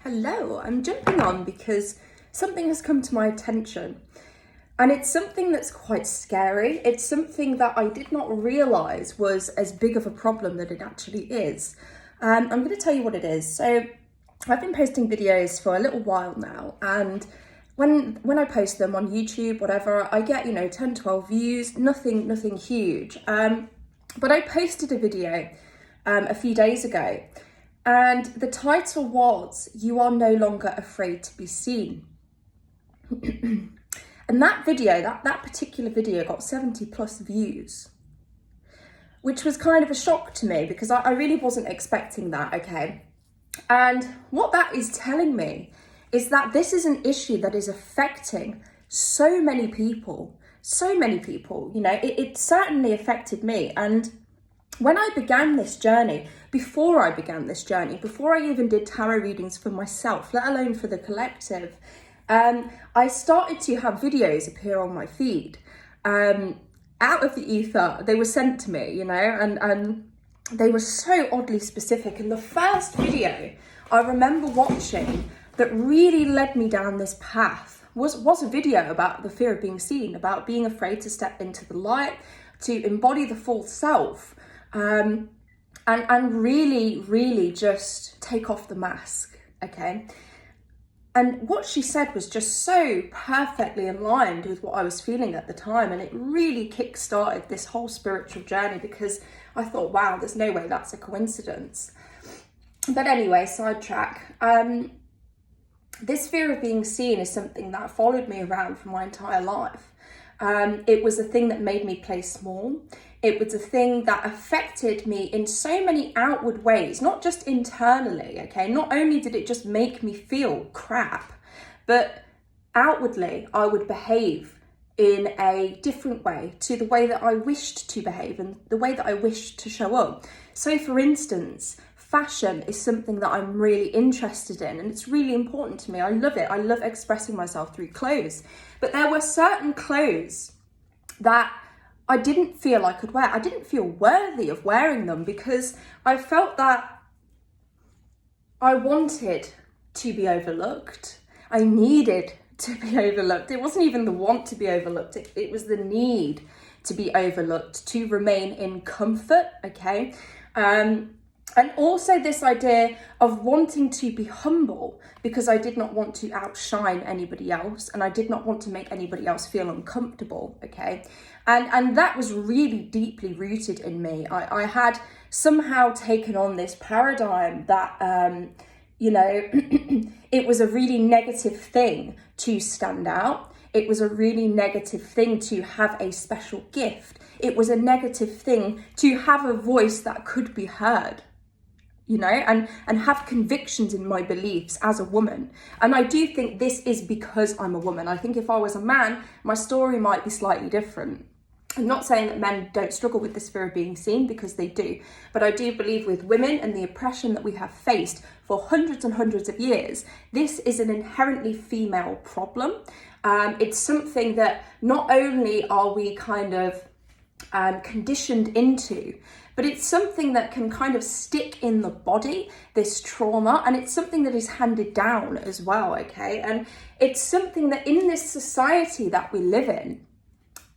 Hello, I'm jumping on because something has come to my attention and it's something that's quite scary. It's something that I did not realise was as big of a problem that it actually is. I'm going to tell you what it is. So I've been posting videos for a little while now, and when I post them on YouTube, whatever, I get, 10, 12 views, nothing huge. But I posted a video a few days ago. And the title was, "You Are No Longer Afraid to Be Seen." And that video, that particular video got 70 plus views, which was kind of a shock to me because I really wasn't expecting that, okay? And what that is telling me is that this is an issue that is affecting so many people, it certainly affected me. And when I began this journey, before I even did tarot readings for myself, let alone for the collective, I started to have videos appear on my feed, out of the ether. They were sent to me, and they were so oddly specific. And the first video I remember watching that really led me down this path was a video about the fear of being seen, about being afraid to step into the light, to embody the full self. And really just take off the mask, okay? And what she said was just so perfectly aligned with what I was feeling at the time, and it really kick-started this whole spiritual journey because I thought, wow, there's no way that's a coincidence. But anyway, sidetrack. This fear of being seen is something that followed me around for my entire life. It was a thing that made me play small. It was a thing that affected me in so many outward ways, not just internally, okay? Not only did it just make me feel crap, but outwardly I would behave in a different way to the way that I wished to behave and the way that I wished to show up. So for instance, fashion is something that I'm really interested in, and it's really important to me. I love it. I love expressing myself through clothes. But there were certain clothes that I didn't feel I could wear. I didn't feel worthy of wearing them because I felt that I wanted to be overlooked. I needed to be overlooked. It wasn't even the want to be overlooked. It was the need to be overlooked, to remain in comfort, okay? And also this idea of wanting to be humble because I did not want to outshine anybody else, and I did not want to make anybody else feel uncomfortable, okay? And that was really deeply rooted in me. I had somehow taken on this paradigm that, it was a really negative thing to stand out. It was a really negative thing to have a special gift. It was a negative thing to have a voice that could be heard. And have convictions in my beliefs as a woman. And I do think this is because I'm a woman. I think if I was a man, my story might be slightly different. I'm not saying that men don't struggle with this fear of being seen, because they do. But I do believe with women and the oppression that we have faced for hundreds and hundreds of years, this is an inherently female problem. It's something that not only are we kind of conditioned into, but it's something that can kind of stick in the body, this trauma, and it's something that is handed down as well, okay? And it's something that in this society that we live in,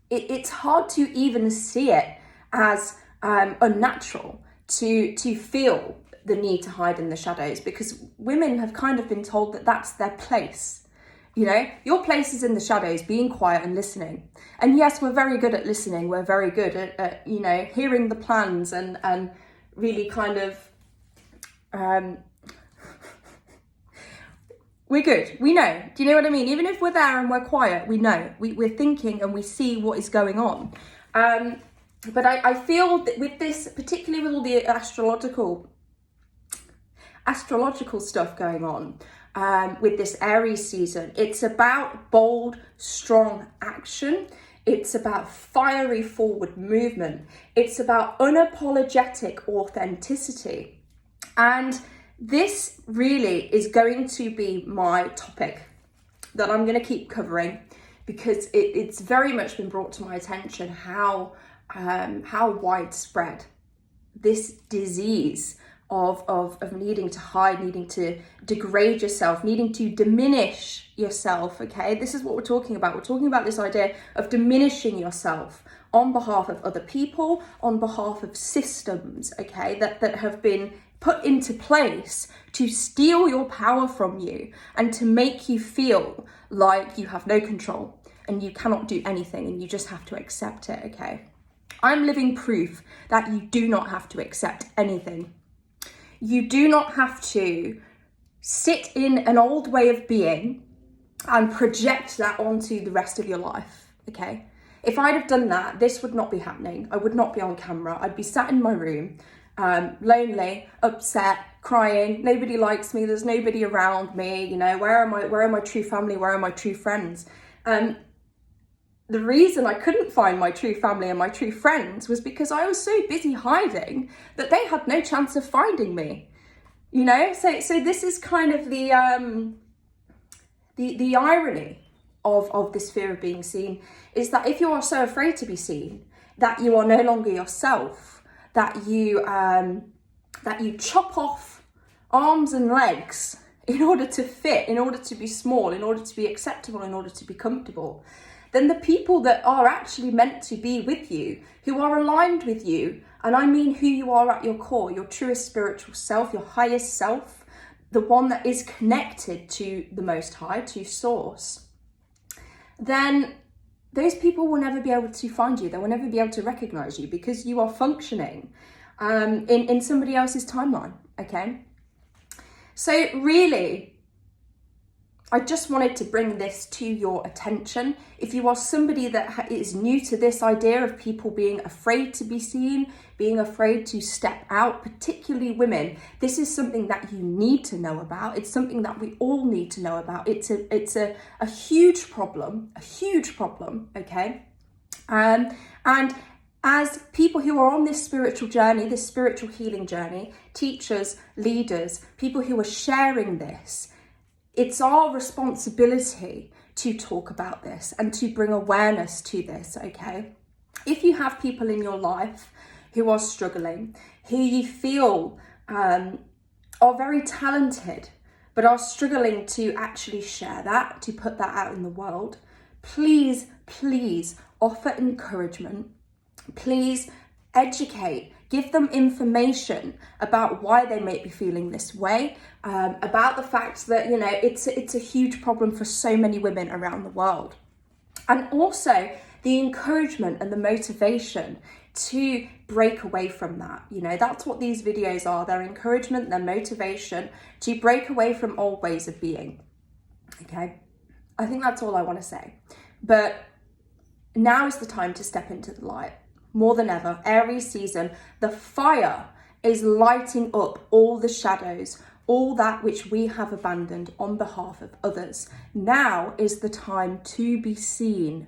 it's hard to even see it as unnatural to feel the need to hide in the shadows, because women have kind of been told that that's their place. Your place is in the shadows, being quiet and listening. And yes, we're very good at listening. We're very good at hearing the plans and really kind of, we're good. We know. Do you know what I mean? Even if we're there and we're quiet, we know. We're thinking and we see what is going on. But I feel that with this, particularly with all the astrological stuff going on, with this Aries season, it's about bold, strong action. It's about fiery forward movement. It's about unapologetic authenticity. And this really is going to be my topic that I'm going to keep covering, because it's very much been brought to my attention how widespread this disease of needing to hide, needing to degrade yourself, needing to diminish yourself, okay? This is what we're talking about. We're talking about this idea of diminishing yourself on behalf of other people, on behalf of systems, okay, that have been put into place to steal your power from you and to make you feel like you have no control and you cannot do anything and you just have to accept it, okay? I'm living proof that you do not have to accept anything. You do not have to sit in an old way of being and project that onto the rest of your life, okay? If I'd have done that, this would not be happening. I would not be on camera. I'd be sat in my room, lonely, upset, crying. Nobody likes me. There's nobody around me. You know, where are my true family? Where are my true friends? The reason I couldn't find my true family and my true friends was because I was so busy hiding that they had no chance of finding me. You know, so this is kind of the irony of this fear of being seen, is that if you are so afraid to be seen, that you are no longer yourself, that you chop off arms and legs in order to fit, in order to be small, in order to be acceptable, in order to be comfortable, then the people that are actually meant to be with you, who are aligned with you, and I mean who you are at your core, your truest spiritual self, your highest self, the one that is connected to the Most High, to Source, then those people will never be able to find you. They will never be able to recognize you because you are functioning in somebody else's timeline, okay? So really, I just wanted to bring this to your attention. If you are somebody that is new to this idea of people being afraid to be seen, being afraid to step out, particularly women, this is something that you need to know about. It's something that we all need to know about. It's a huge problem, okay? And as people who are on this spiritual journey, this spiritual healing journey, teachers, leaders, people who are sharing this, it's our responsibility to talk about this and to bring awareness to this, okay? If you have people in your life who are struggling, who you feel are very talented, but are struggling to actually share that, to put that out in the world, please offer encouragement. Please educate, give them information about why they may be feeling this way, about the fact that, you know, it's a huge problem for so many women around the world. And also the encouragement and the motivation to break away from that. You know, that's what these videos are. Their encouragement, their motivation to break away from old ways of being. Okay, I think that's all I want to say. But now is the time to step into the light. More than ever, Aries season, the fire is lighting up all the shadows, all that which we have abandoned on behalf of others. Now is the time to be seen.